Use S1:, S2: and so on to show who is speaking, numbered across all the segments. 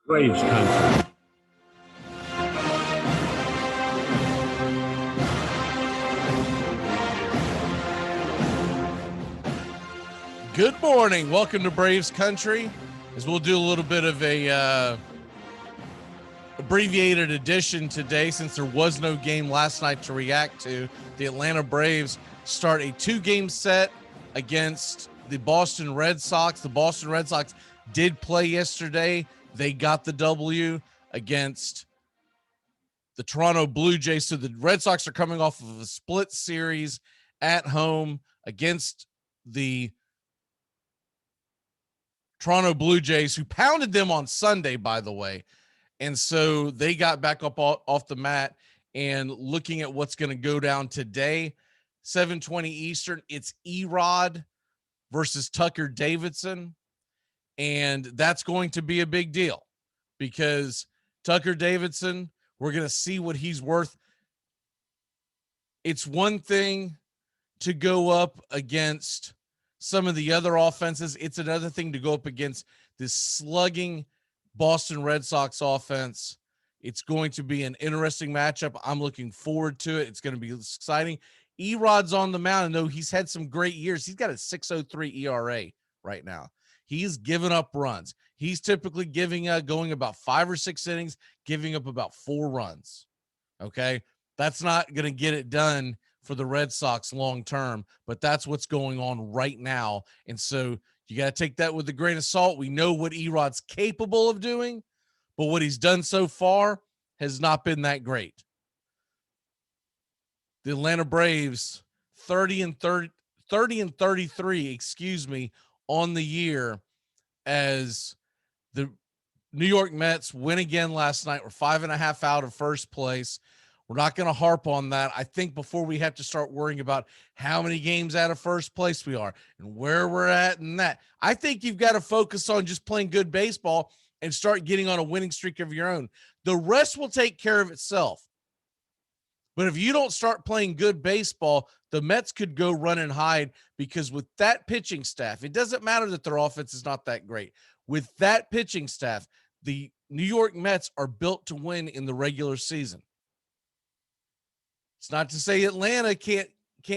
S1: Braves country.
S2: Good morning. Welcome to Braves Country, as we'll do a little bit of a abbreviated edition today since there was no game last night to react to. The Atlanta Braves start a 2-game set against the Boston Red Sox. The Boston Red Sox did play yesterday. They got the W against the Toronto Blue Jays. So the Red Sox are coming off of a split series at home against the Toronto Blue Jays, who pounded them on Sunday, by the way. And so they got back up off the mat, and looking at what's going to go down today, 7:20 Eastern, it's EROD versus Tucker Davidson. And that's going to be a big deal because Tucker Davidson, we're going to see what he's worth. It's one thing to go up against some of the other offenses. It's another thing to go up against this slugging Boston Red Sox offense. It's going to be an interesting matchup. I'm looking forward to it. It's going to be exciting. Erod's on the mound, and though he's had some great years, he's got a 6.03 ERA right now. He's given up runs. He's typically going about 5 or 6 innings, giving up about 4 runs. Okay, that's not going to get it done for the Red Sox long term, but that's what's going on right now. And so you got to take that with a grain of salt. We know what Erod's capable of doing, but what he's done so far has not been that great. The Atlanta Braves 30 and 33, on the year, as the New York Mets win again last night. We're 5.5 out of first place. We're not going to harp on that. I think before we have to start worrying about how many games out of first place we are and where we're at and that, I think you've got to focus on just playing good baseball and start getting on a winning streak of your own. The rest will take care of itself. But if you don't start playing good baseball, the Mets could go run and hide, because with that pitching staff, it doesn't matter that their offense is not that great. With that pitching staff, the New York Mets are built to win in the regular season. It's not to say Atlanta can't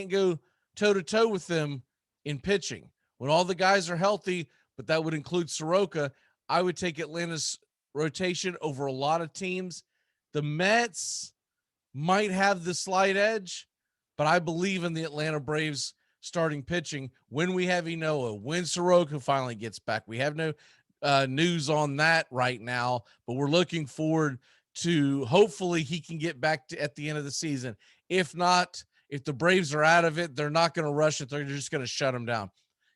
S2: go toe-to-toe with them in pitching when all the guys are healthy, but that would include Soroka. I would take Atlanta's rotation over a lot of teams. The Mets might have the slight edge, but I believe in the Atlanta Braves starting pitching when we have Enoa, when Soroka finally gets back. We have no news on that right now, but we're looking forward to hopefully he can get back at the end of the season. If not, if the Braves are out of it, they're not going to rush it. They're just going to shut them down.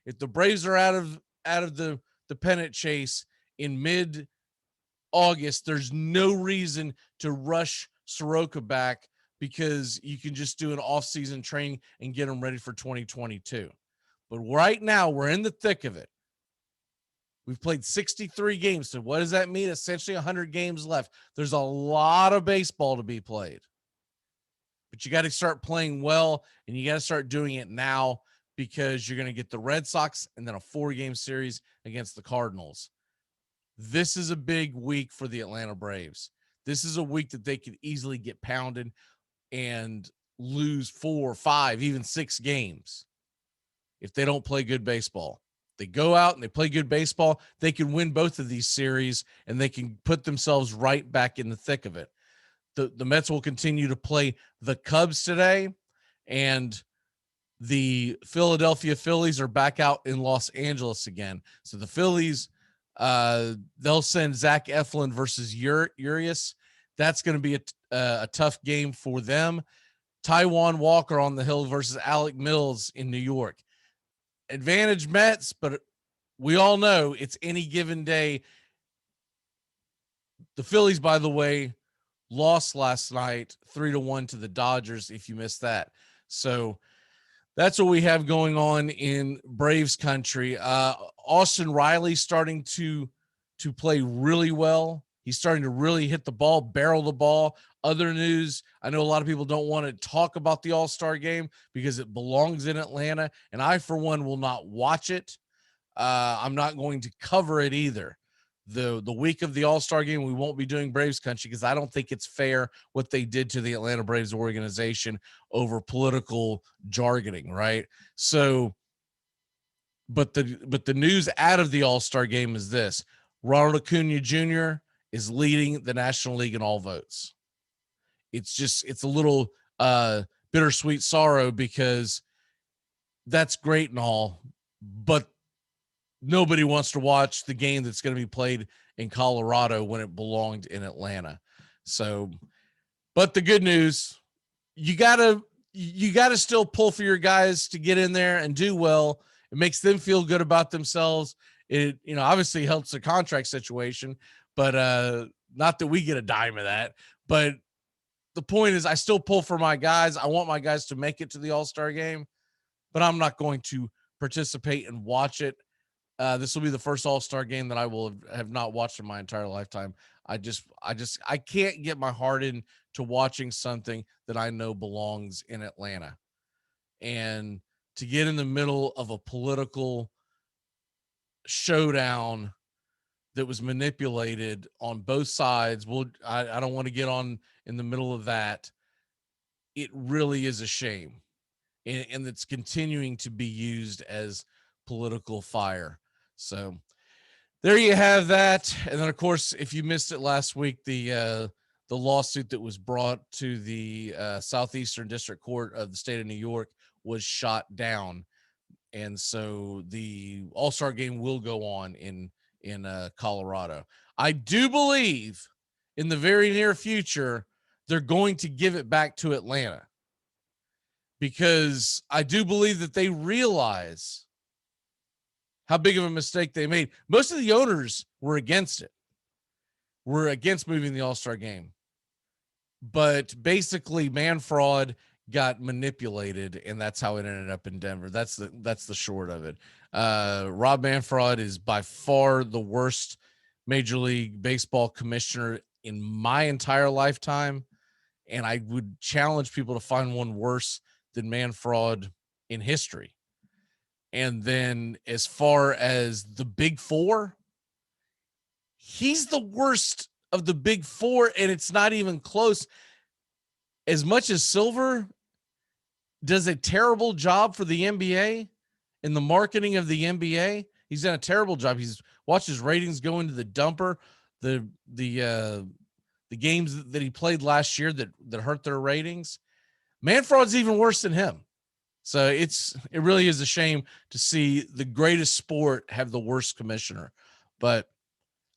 S2: If the Braves are out of the pennant chase in mid-August, there's no reason to rush Soroka back, because you can just do an off-season training and get them ready for 2022. But right now, we're in the thick of it. We've played 63 games. So what does that mean? Essentially 100 games left. There's a lot of baseball to be played. But you got to start playing well, and you got to start doing it now, because you're going to get the Red Sox and then a 4-game series against the Cardinals. This is a big week for the Atlanta Braves. This is a week that they could easily get pounded and lose 4, 5, even 6 games if they don't play good baseball. They go out and they play good baseball, they can win both of these series, and they can put themselves right back in the thick of it. The Mets will continue to play the Cubs today, and the Philadelphia Phillies are back out in Los Angeles again. So the Phillies, they'll send Zach Eflin versus Urias. That's going to be a tough game for them. Taijuan Walker on the hill versus Alec Mills in New York. Advantage Mets, but we all know it's any given day. The Phillies, by the way, lost last night 3-1 to the Dodgers, if you missed that. So that's what we have going on in Braves country. Austin Riley starting to play really well. He's starting to really hit the ball, barrel the ball. Other news, I know a lot of people don't want to talk about the All-Star game because it belongs in Atlanta, and I, for one, will not watch it. I'm not going to cover it either. the week of the All-Star game, we won't be doing Braves country because I don't think it's fair what they did to the Atlanta Braves organization over political jargoning, right? So, but the news out of the All-Star game is this: Ronald Acuna Jr. is leading the National League in all votes. It's a little bittersweet sorrow because that's great and all, but nobody wants to watch the game that's going to be played in Colorado when it belonged in Atlanta. So, but the good news, you gotta still pull for your guys to get in there and do well. It makes them feel good about themselves. It, obviously helps the contract situation, but not that we get a dime of that. But the point is, I still pull for my guys. I want my guys to make it to the All-Star game, but I'm not going to participate and watch it. This will be the first All-Star game that I will have not watched in my entire lifetime. I can't get my heart into watching something that I know belongs in Atlanta. And to get in the middle of a political showdown that was manipulated on both sides, I don't want to get on in the middle of that. It really is a shame. And it's continuing to be used as political fire. So there you have that. And then, of course, if you missed it last week, the lawsuit that was brought to the Southeastern District Court of the state of New York was shot down. And so the All-Star game will go on in Colorado. I do believe in the very near future, they're going to give it back to Atlanta, because I do believe that they realize how big of a mistake they made. Most of the owners were against it. Were against moving the All-Star game. But basically, Manfred got manipulated, and that's how it ended up in Denver. That's the short of it. Rob Manfred is by far the worst Major League Baseball commissioner in my entire lifetime, and I would challenge people to find one worse than Manfred in history. And then as far as the big four, he's the worst of the big four, and it's not even close. As much as Silver does a terrible job for the NBA in the marketing of the NBA, he's done a terrible job. He's watched his ratings go into the dumper. The games that he played last year that hurt their ratings, Manfred's even worse than him. So it really is a shame to see the greatest sport have the worst commissioner. But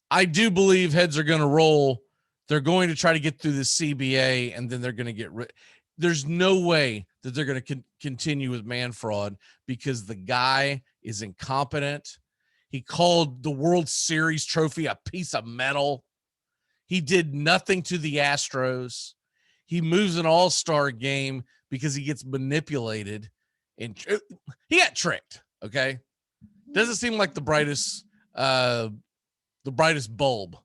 S2: I do believe heads are going to roll. They're going to try to get through the CBA, and then they're going to get rid. There's no way that they're going to continue with Manfred, because the guy is incompetent. He called the World Series trophy a piece of metal. He did nothing to the Astros. He moves an all-star game because he gets manipulated, and he got tricked. Okay. Doesn't seem like the brightest bulb.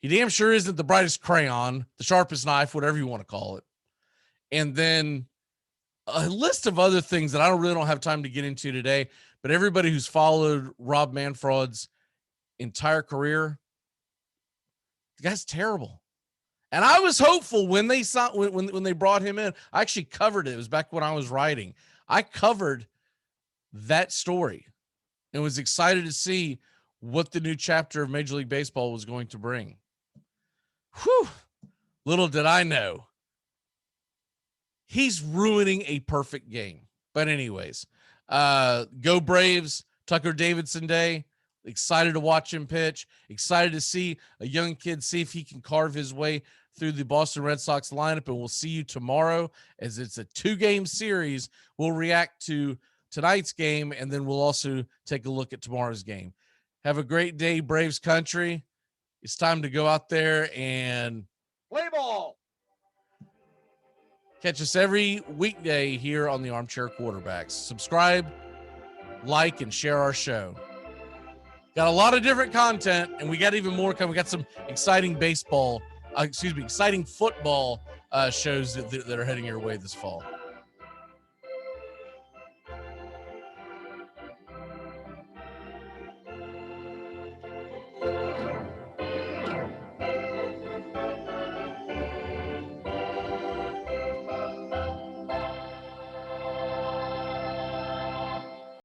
S2: He damn sure isn't the brightest crayon, the sharpest knife, whatever you want to call it. And then a list of other things that I really don't have time to get into today, but everybody who's followed Rob Manfred's entire career, the guy's terrible. And I was hopeful when they saw when they brought him in. I actually covered it. It was back when I was writing. I covered that story and was excited to see what the new chapter of Major League Baseball was going to bring. Whew. Little did I know, he's ruining a perfect game. But anyways, go Braves. Tucker Davidson Day. Excited to watch him pitch. Excited to see a young kid see if he can carve his way through the Boston Red Sox lineup. And we'll see you tomorrow, as it's a 2-game series. We'll react to tonight's game, and then we'll also take a look at tomorrow's game. Have a great day, Braves country. It's time to go out there and play ball. Catch us every weekday here on the Armchair Quarterbacks. Subscribe, like, and share our show. Got a lot of different content, and we got even more coming. We got some exciting exciting football shows that are heading your way this fall.